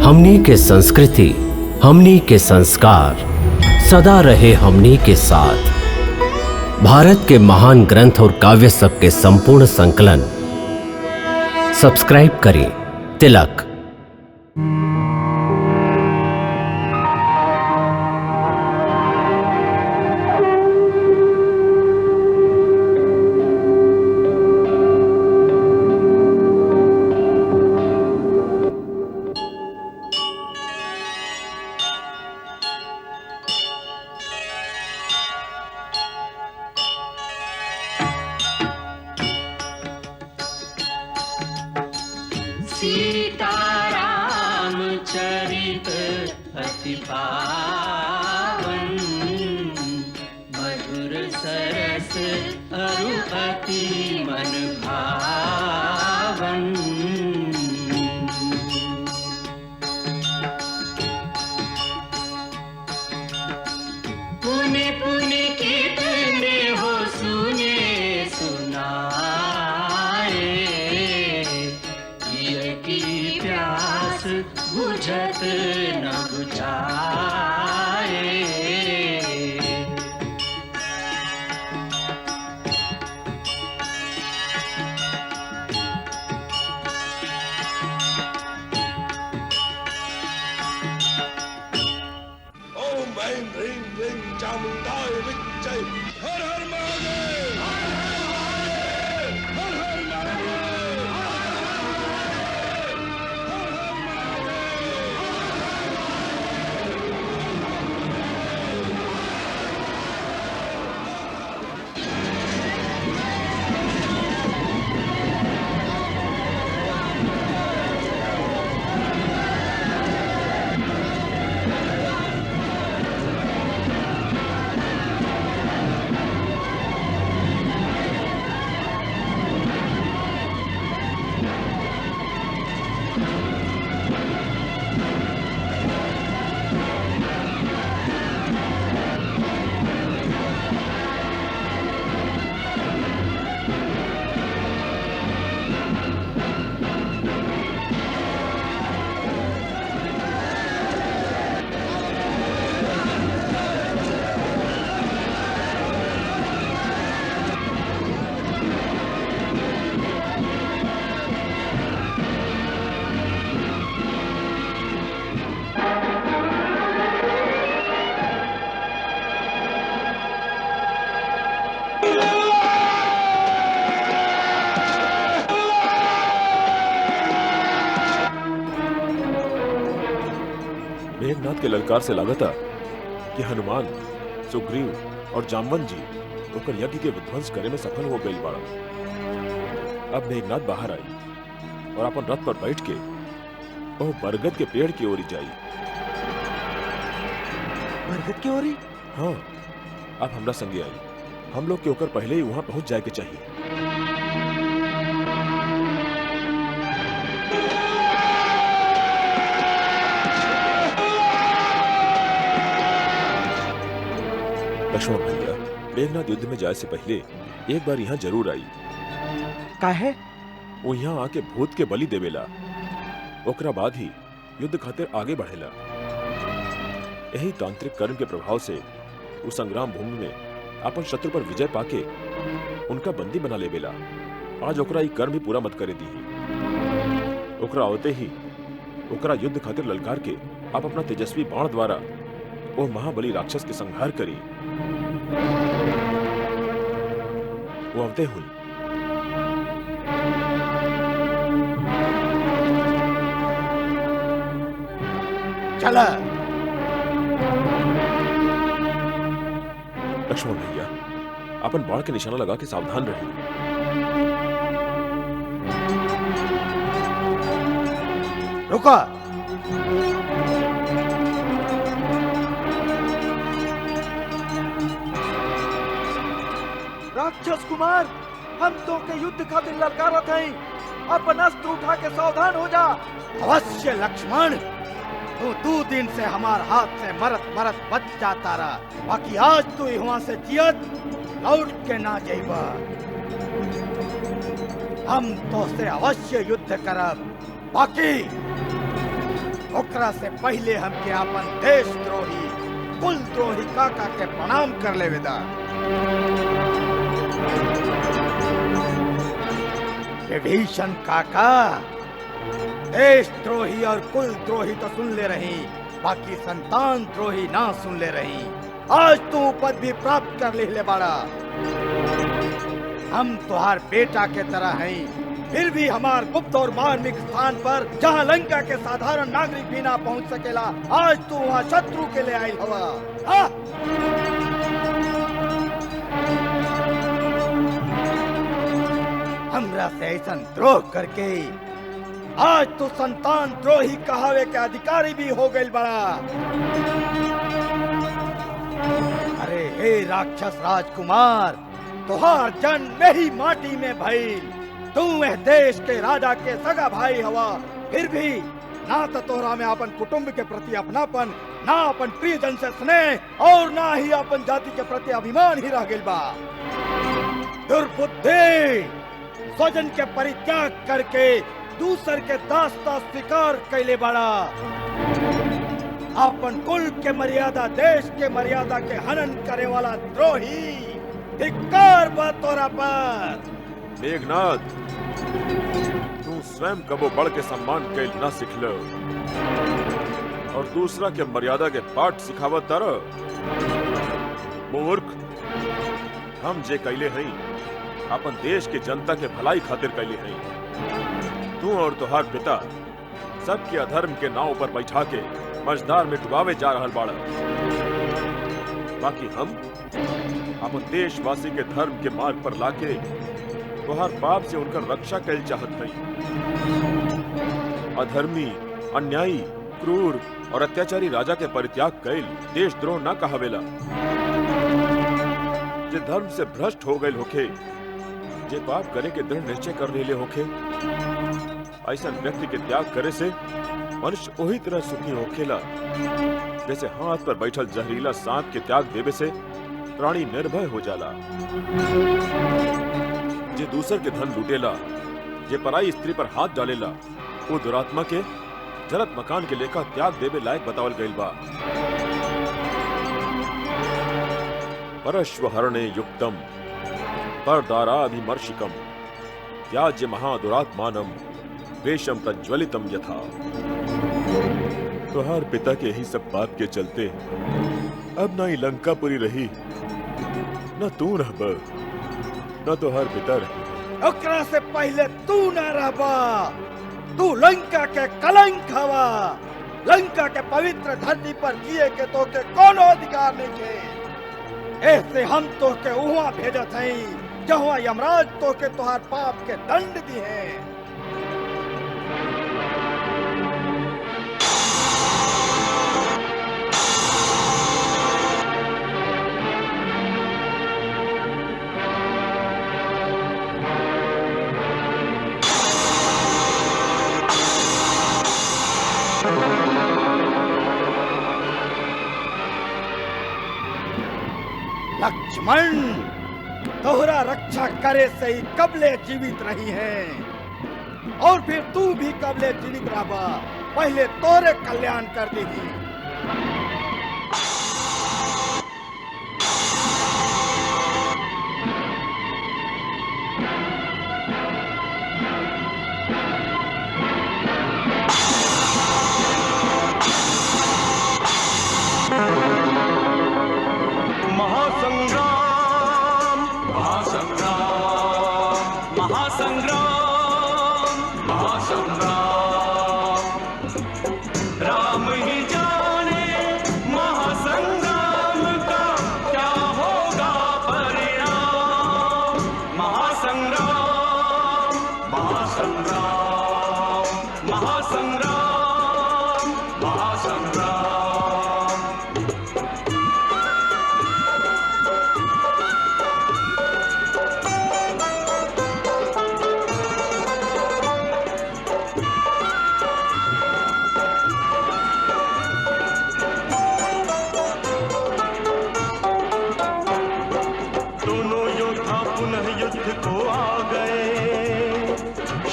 हमनी के संस्कृति, हमनी के संस्कार सदा रहे हमनी के साथ। भारत के महान ग्रंथ और काव्य सब के संपूर्ण संकलन सब्सक्राइब करें तिलक। सीताराम चरित अति पावन, मधुर सरस अरु अति मन भावन। पुण्य पुण्य कितने हो सुने सुनाए, की प्यास बुझत न बुझाए। ओम ऐं ह्रीं क्लीं चामुण्डाय विच्चे। हर हर महादेव, हर हर महादेव। मेघनाथ के ललकार से लागता कि हनुमान, सुग्रीव और जामवंत जी ओकर यज्ञ के विध्वंस करे में सफल हो गई बाड़ा। अब मेघनाथ बाहर आई और अपन रथ पर बैठ के ओह बरगद के पेड़ की ओरी जाई। बरगद की ओरी? हाँ, अब हमरा संगे आई। हम लोग के ओकर पहले ही वहां पहुंच जाए के चाहिए। लक्ष्मण भैया, मेघनाथ युद्ध में जाए से पहले एक बार यहाँ जरूर आई। काहे? वो यहाँ आके भूत के बलि देवेला, ओकरा बाद ही युद्ध खातिर आगे बढ़ेला। यही तांत्रिक कर्म के प्रभाव से वो संग्राम भूमि में अपन शत्रु पर विजय पाके उनका बंदी बना लेवेला। आज ओकरा ई कर्म भी पूरा मत करे दी। ओकरा आवते ही ओकरा युद्ध खातिर ललकार के आप अपना तेजस्वी बाण द्वारा वो महाबली राक्षस के संहार करी। वो अवते हुई। चला। लक्ष्मण भैया, अपन बाण के निशाना लगा के सावधान रहिए। रुको। राक्षस कुमार, हम तो के युद्ध खातिर ललकारत हई। अपन अस्त्र उठा के सावधान हो जा। अवश्य लक्ष्मण, तू 2 दिन से हमार हाथ से मरत मरत बच जाता रहा, बाकी आज तू यहाँ से जियत लौट के ना जाइबा। हम तो से अवश्य युद्ध करब, बाकी ओकरा से पहले हमके अपन देशद्रोही कुल द्रोही काका के प्रणाम कर ले विदा। विभीषण काका, देशद्रोही और कुल द्रोही तो सुन ले रही, बाकी संतान द्रोही ना सुन ले रही। आज तू पद भी प्राप्त कर ले बाड़ा। हम तुहार बेटा के तरह हैं, फिर भी हमार गुप्त और मार्मिक स्थान पर जहाँ लंका के साधारण नागरिक भी ना पहुँच सकेला, आज तू वहाँ शत्रु के लिए आई हवा। हमरा से ऐसा द्रोह करके आज तू संतान द्रोही कहावे के अधिकारी भी हो गई बड़ा। अरे हे राक्षस राजकुमार, तुहार जन्म ही माटी में भइल। तू वह देश के राजा के सगा भाई हवा, फिर भी ना तो तोहरा में अपन कुटुंब के प्रति अपनापन, ना अपन प्रियजन से स्नेह और ना ही अपन जाति के प्रति अभिमान ही रह गइल बा। दुर्बुद्धि, स्वजन के परित्याग करके दूसर के दास्ता स्वीकार कैले बड़ा। अपन कुल के मर्यादा, देश के मर्यादा के हनन करे वाला द्रोही, धिक्कार बा तोरा पर। मेघनाथ, तू स्वयं कबो बढ़ के सम्मान कैल न सिखल और दूसरा के मर्यादा के पाठ सिखावत तर। मूर्ख, हम जे कैले हई अपन देश के जनता के भलाई खातिर कैले हई। तू और तुहार पिता सबके अधर्म के नाव पर बैठा के मझधार में डुबावे जा रहल बाड़ा। बाकी हम अपन देशवासी के धर्म के मार्ग पर लाके तुहार पाप से उनकर रक्षा कैल चाहत नहीं। अधर्मी, अन्यायी, क्रूर और अत्याचारी राजा के परित्याग कैल देशद्रोह न कहावेला। जे धर्म से भ्रष्ट हो गए होखे, जे पाप करे के दृढ़ निश्चय कर लेले होखे, ऐसा व्यक्ति के त्याग करे से मनुष्य वही तरह सुखी होखेला जैसे हाथ पर बैठल जहरीला सांप के त्याग देवे से प्राणी निर्भय हो जाला। जे दूसर के धन लूटेला, जे पराई स्त्री पर हाथ डालेला, वो दुरात्मा के जलत मकान के लेखा त्याग देवे लायक बतावल गइल बा। परश्वहरणे युक्तम परदाराभिमर्शिकम त्याज्य महादुरात्मानम वेशम तज्ज्वलितम यथा। तुहार पिता के यही सब बात के चलते अब ना ही लंकापुरी रही, न तू रहब, न तुहार पिता रही। ओकरा से पहले तू न रहबा। तू लंका के कलंक हवा। लंका के पवित्र धरती पर जिए के तो के कोनो अधिकार नहीं के। ऐसे हम तो के उहाँ भेजत हई जहाँ यमराज तो के तुहार पाप के दंड दी है। लक्ष्मण, तोहरा रक्षा करे से ही कबले जीवित रही है और फिर तू भी कबले जीवित रहा। पहले तोरे कल्याण कर देगी।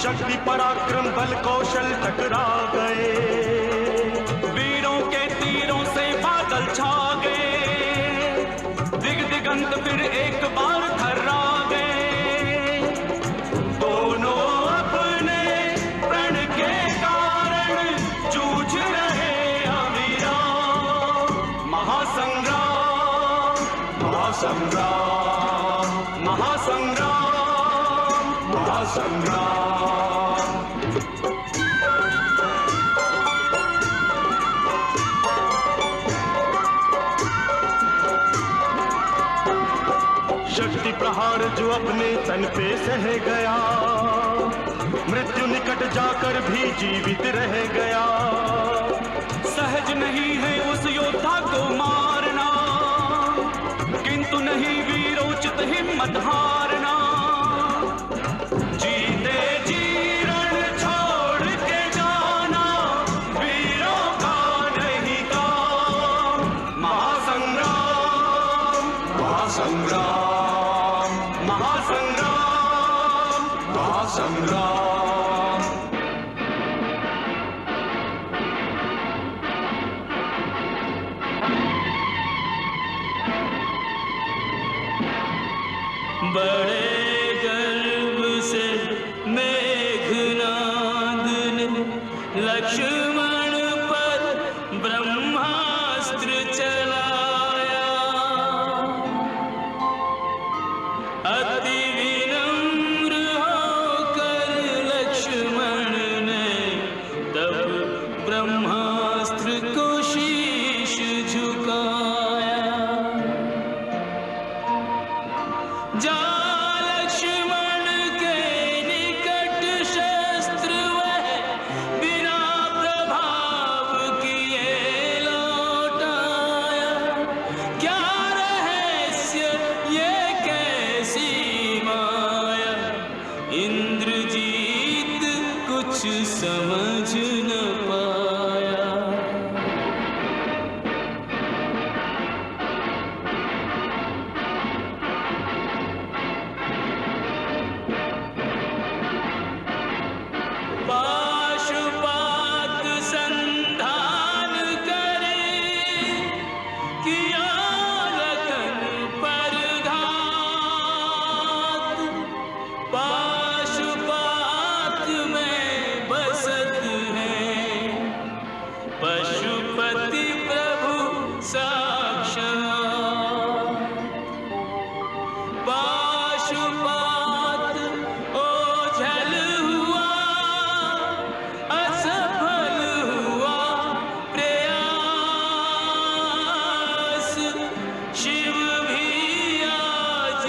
शक्ति पराक्रम बल कौशल टकरा गए। शक्ति प्रहार जो अपने तन पे सह गया, मृत्यु निकट जाकर भी जीवित रह गया। सहज नहीं है उस योद्धा को मारना, किंतु नहीं वीरोचित हिम्मत हारना। जीते जी रण छोड़ के जाना, वीरों का नहीं काम। महासंग्राम महासंग्राम महासंग्राम महासंग्राम। बड़े गर्व से मेघनाद ने लक्ष्मण पर ब्रह्मास्त्र चलाया। अति विनम्र होकर लक्ष्मण ने तब ब्रह्मास्त्र को शीश झुकाया। जा लक्ष्मण के निकट शस्त्र वह बिना प्रभाव किए लौटाया। क्या रहस्य ये कैसी माया, इंद्रजीत कुछ समझ न पाया। पाशुपात संधान करे, किया लखन पर घात। पाशुपात में बसत है पशुपति प्रभु साक्षात। पाशुपात ओझल हुआ, असफल हुआ प्रयास। शिव भी आज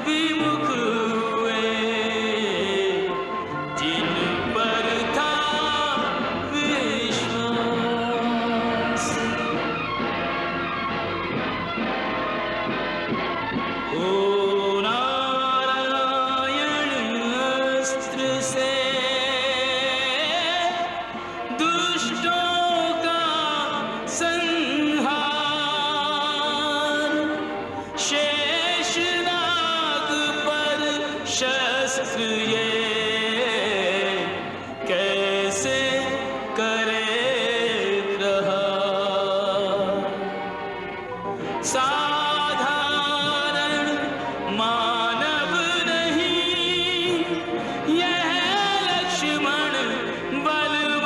विमुख हुए, जिन पर था विश्वास। ओ नारायण अस्त्र से दुष्टों का संहार। शेषनाग पर शस्त्र ये कैसे करे प्रहार। साधारण मानव नहीं यह लक्ष्मण बलवान।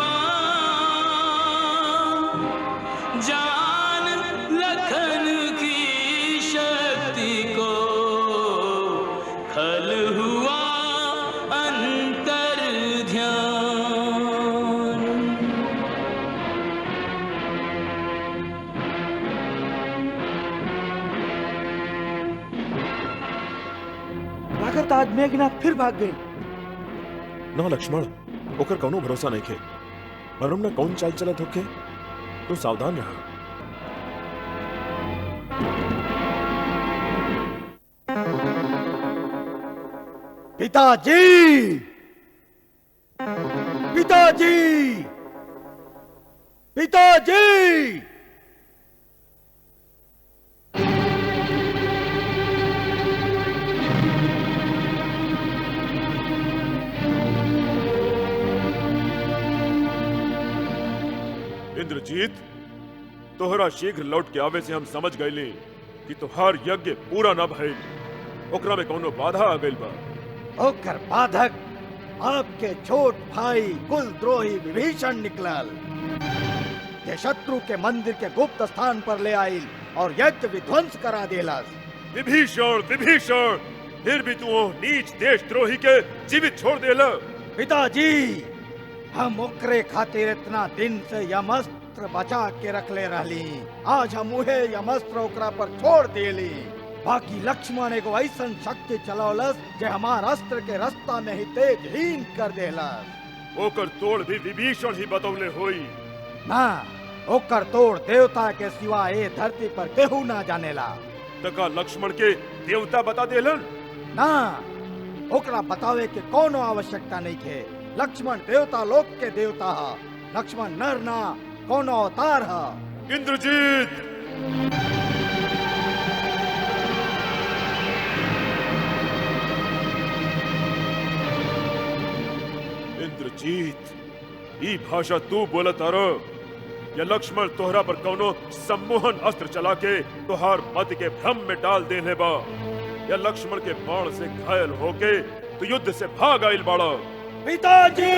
जान लखन की शक्ति को खल हुआ अंतर ध्यान। लागत आज मेघनाथ फिर भाग गई। ना लक्ष्मण, ओकर कौनो भरोसा नहीं खे। मालूम ना कौन चाल चलत होके, तो सावधान रहा। पिताजी, पिताजी, पिताजी। इंद्रजीत, तोहरा शीघ्र लौट के आवे से हम समझ गए कि तोहार यज्ञ पूरा न भइल, ओकरा में कौनो बाधा आ गइल बा। ओकर बाधक आपके छोट भाई कुलद्रोही विभीषण निकलल, जे शत्रु के मंदिर के गुप्त स्थान पर ले आइल और यज्ञ विध्वंस करा देलस। विभीषण, विभीषण, फिर भी तू वो नीच देशद्रोही के जीवित छोड़ देला। पिताजी, हम ओकरे खातिर इतना दिन से यमस्त्र बचा के रख ले रहली। आज हम उहे यमस्त्र ओकरा पर छोड़ देली। बाकी लक्ष्मण एगो ऐसन शक्ति चलौलस जे हमार अस्त्र के रास्ता में ही तेजहीन कर देलस। ओकर तोड़ भी विभीषण ही बतौले होई। ना, ओकर तोड़ देवता के सिवा ए धरती पर केहू ना जानेला। तका लक्ष्मण के देवता बता देलन? ना, ओकरा बतावे के कोनो आवश्यकता नहीं थे। लक्ष्मण देवता लोक के देवता हा। लक्ष्मण नर ना कोनो अवतार हा। इंद्रजीत! इंद्रजीत, ई भाषा तू बोलत आरो या लक्ष्मण तोहरा पर कौनो सम्मोहन अस्त्र चला के तोहार मत के भ्रम में डाल देले बा, या लक्ष्मण के बाण से घायल होके तू युद्ध से भाग आइल बाड़ा? पिताजी!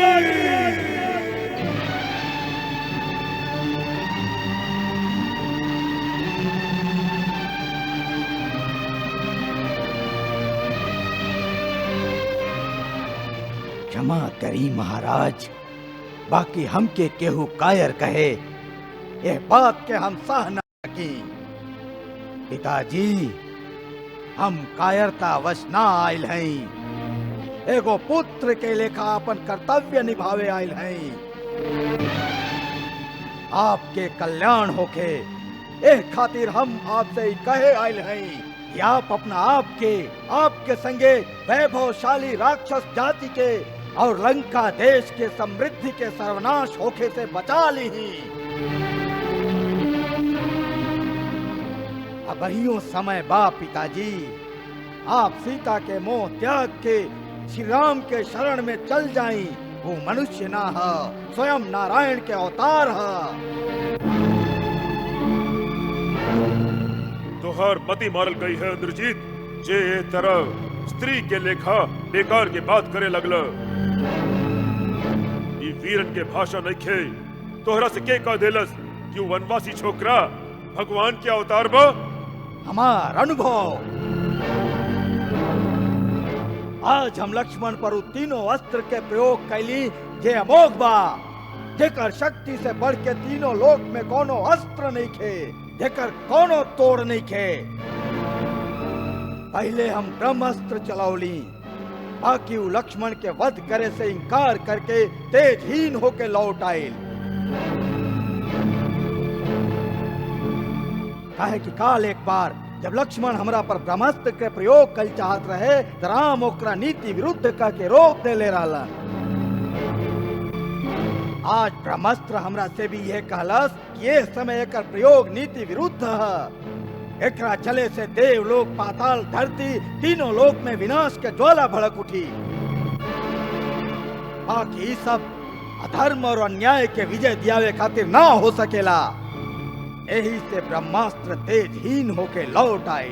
क्षमा करी महाराज, बाकी हमके केहू कायर कहे, यह बात के हम सह न सकी। पिताजी, हम कायरता वश ना आयल हैं। एगो पुत्र के लेखा अपन कर्तव्य निभावे आयल हैं। आपके कल्याण होके एह खातिर हम आपसे ही कहे आयल हैं कि आप अपना आपके संगे वैभवशाली राक्षस जाति के और लंका देश के समृद्धि के सर्वनाश होके से बचा ली। अब अहियों समय बा पिताजी, आप सीता के मोह त्याग के श्री राम के शरण में चल जाई। वो मनुष्य ना है, स्वयं नारायण के अवतार है। तोहर मति मारल गई है इंद्रजीत, जे ए तरह स्त्री के लेखा बेकार के बात करे लगल। ई वीरन के भाषा नहीं खे। तोहरा से के कह देलस कि वनवासी छोकरा भगवान के अवतार बा? हमार अनुभव। आज हम लक्ष्मण पर तीनों अस्त्र के प्रयोग कैली जे अमोघ बा, जेकर शक्ति से बढ़ के तीनों लोक में कोनो अस्त्र नहीं खे, जेकर कोनो तोड़ नहीं खे। पहले हम ब्रह्मास्त्र चलौली, बाकी वो लक्ष्मण के वध करे से इनकार करके तेजहीन होके लौट आयल। काहे कि काल एक बार जब लक्ष्मण हमरा पर ब्रह्मास्त्र के प्रयोग कल चाहत रहे, तो राम ओकरा नीति विरुद्ध का के रोक दे ले रहलन। आज ब्रह्मास्त्र हमरा से भी यह कहलस कि ये समय एकर प्रयोग नीति विरुद्ध है। एकरा चले से देवलोक, पाताल, धरती तीनों लोक में विनाश के ज्वाला भड़क उठी। बाकी सब अधर्म और अन्याय के विजय दियावे खातिर ना हो सकेला। यही से ब्रह्मास्त्र तेजहीन होके लौट आए।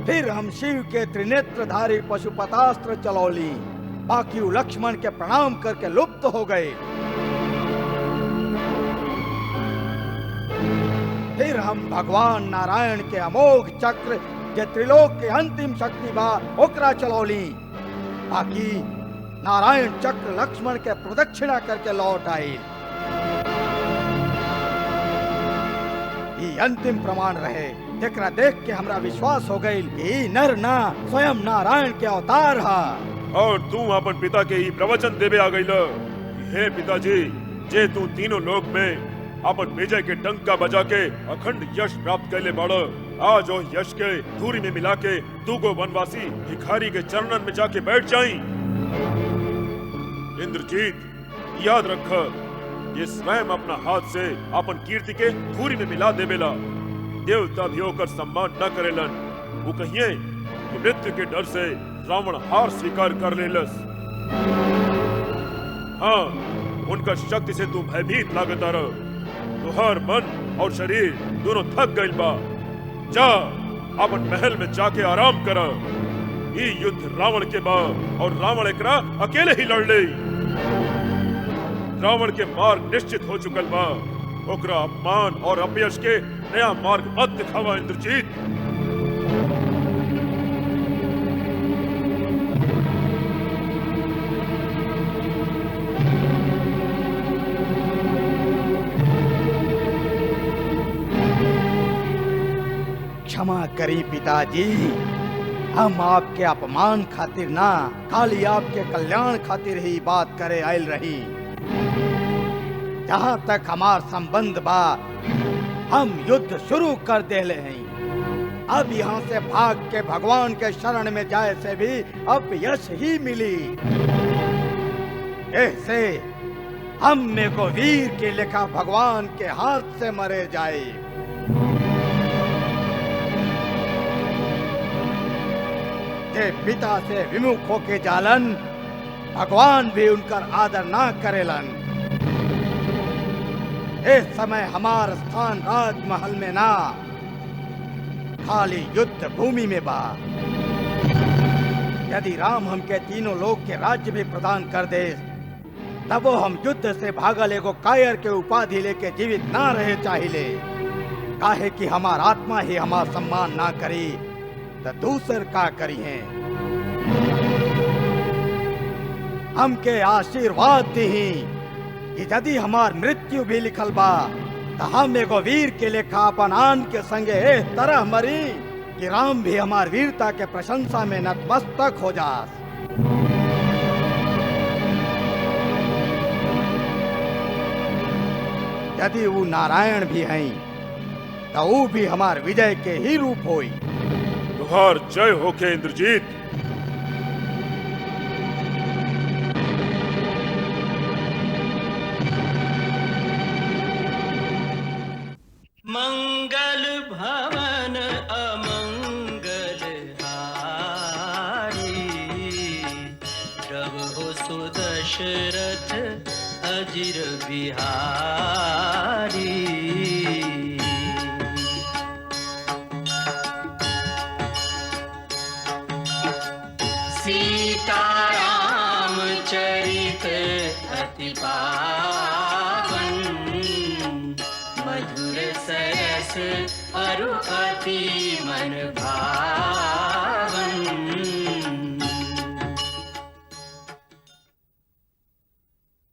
फिर हम शिव के त्रिनेत्रधारी पशुपतास्त्र चलौली, बाकी वो लक्ष्मण के प्रणाम करके लुप्त हो गए। फिर हम भगवान नारायण के अमोघ चक्र जे त्रिलोक के अंतिम शक्ति बा ओकरा चलौली, बाकी नारायण चक्र लक्ष्मण के प्रदक्षिणा करके लौट आई। ये अंतिम प्रमाण रहे, जेकरा देख के हमरा विश्वास हो गई कि नर ना स्वयं नारायण के अवतार है। और तू अपन पिता के ही प्रवचन देवे आ गईल। हे पिताजी, जे तू तीनों लोक में अपन विजय के डंका बजा के अखंड यश प्राप्त कैले बाड़, आज वो यश के धूरी में मिला के तू को वनवासी भिखारी के चरणन में जाके बैठ जाई। इंद्रजीत, याद रख, ये स्वयं अपना हाथ से अपन कीर्ति के धूरी में मिला देवेला। देवता भी होकर सम्मान न करेलन। वो कहिए कि मृत्यु के डर से रावण हार स्वीकार कर लेलस। हाँ, उनका शक्ति से तू भयभीत लागता रह। तुहार मन और शरीर दोनों थक गइल बा। जा अपन महल में जाके आराम कर। ये युद्ध रावण के बा और रावण एकरा अकेले ही लड़ ले। रावण के मार्ग निश्चित हो चुकल बा। ओकरा अपमान और अपयश के नया मार्ग मत दिखावा इंद्रजीत। क्षमा करी पिताजी, हम आपके अपमान खातिर ना खाली आपके कल्याण खातिर ही बात करे आयल रही। जहाँ तक हमार संबंध बा हम युद्ध शुरू कर देले हैं। अब यहाँ से भाग के भगवान के शरण में जाए से भी अपयश ही मिली। ऐसे हम में को वीर के लेखा भगवान के हाथ से मरे जाए। जे पिता से विमुख होके जालन भगवान भी उनकर आदर ना करेलन। इस समय हमार स्थान राजमहल में ना खाली युद्ध भूमि में बा। यदि राम हमके तीनों लोक के राज्य भी प्रदान कर दे तब वो हम युद्ध से भागल एगो कायर के उपाधि लेके जीवित ना रहे चाहिए। काहे कि हमार आत्मा ही हमार सम्मान ना करी तो दूसर का करी है। हमके आशीर्वाद दी कि यदि हमार मृत्यु भी लिखल बा तो हम एगो वीर के लेखा अपन आन के संगे एह तरह मरी कि राम भी हमार वीरता के प्रशंसा में नतमस्तक हो जास। यदि वो नारायण भी हैं तो वो भी हमार विजय के ही रूप होई। तुहार जय होके इंद्रजीत। मंगल भवन अमंगल हारी, प्रभु सुदशरथ अजिर बिहारी। सीताराम चरित अति पावन, मधुर सरस अरु अति मन भावन।